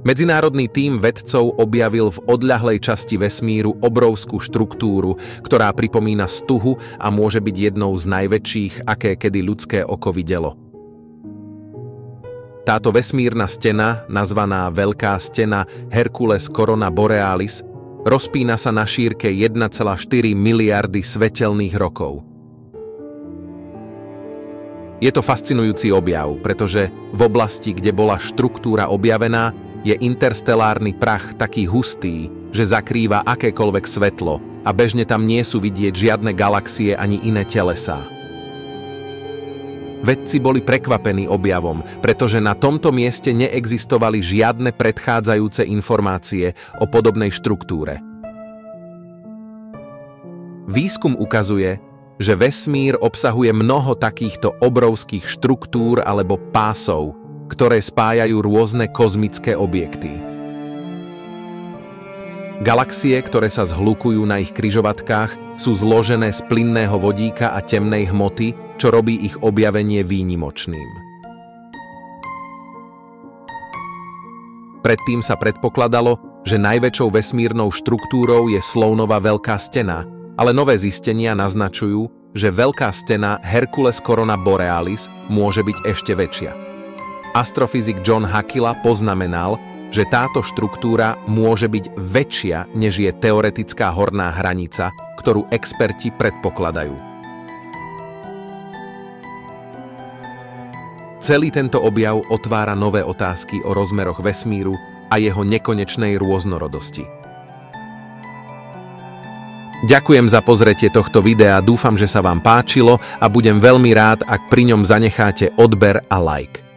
Medzinárodný tím vedcov objavil v odľahlej časti vesmíru obrovskú štruktúru, ktorá pripomína stuhu a môže byť jednou z najväčších, aké kedy ľudské oko videlo. Táto vesmírna stena, nazvaná Veľká stena Hercules Corona Borealis, rozpína sa na šírke 1,4 miliardy svetelných rokov. Je to fascinujúci objav, pretože v oblasti, kde bola štruktúra objavená, je interstelárny prach taký hustý, že zakrýva akékoľvek svetlo a bežne tam nie sú vidieť žiadne galaxie ani iné telesá. Vedci boli prekvapení objavom, pretože na tomto mieste neexistovali žiadne predchádzajúce informácie o podobnej štruktúre. Výskum ukazuje, že vesmír obsahuje mnoho takýchto obrovských štruktúr alebo pásov, ktoré spájajú rôzne kozmické objekty. Galaxie, ktoré sa zhlukujú na ich križovatkách, sú zložené z plynného vodíka a temnej hmoty, čo robí ich objavenie výnimočným. Predtým sa predpokladalo, že najväčšou vesmírnou štruktúrou je Sloanova Veľká stena, ale nové zistenia naznačujú, že Veľká stena Hercules Corona Borealis môže byť ešte väčšia. Astrofyzik John Hakila poznamenal, že táto štruktúra môže byť väčšia, než je teoretická horná hranica, ktorú experti predpokladajú. Celý tento objav otvára nové otázky o rozmeroch vesmíru a jeho nekonečnej rôznorodosti. Ďakujem za pozretie tohto videa, dúfam, že sa vám páčilo a budem veľmi rád, ak pri ňom zanecháte odber a like.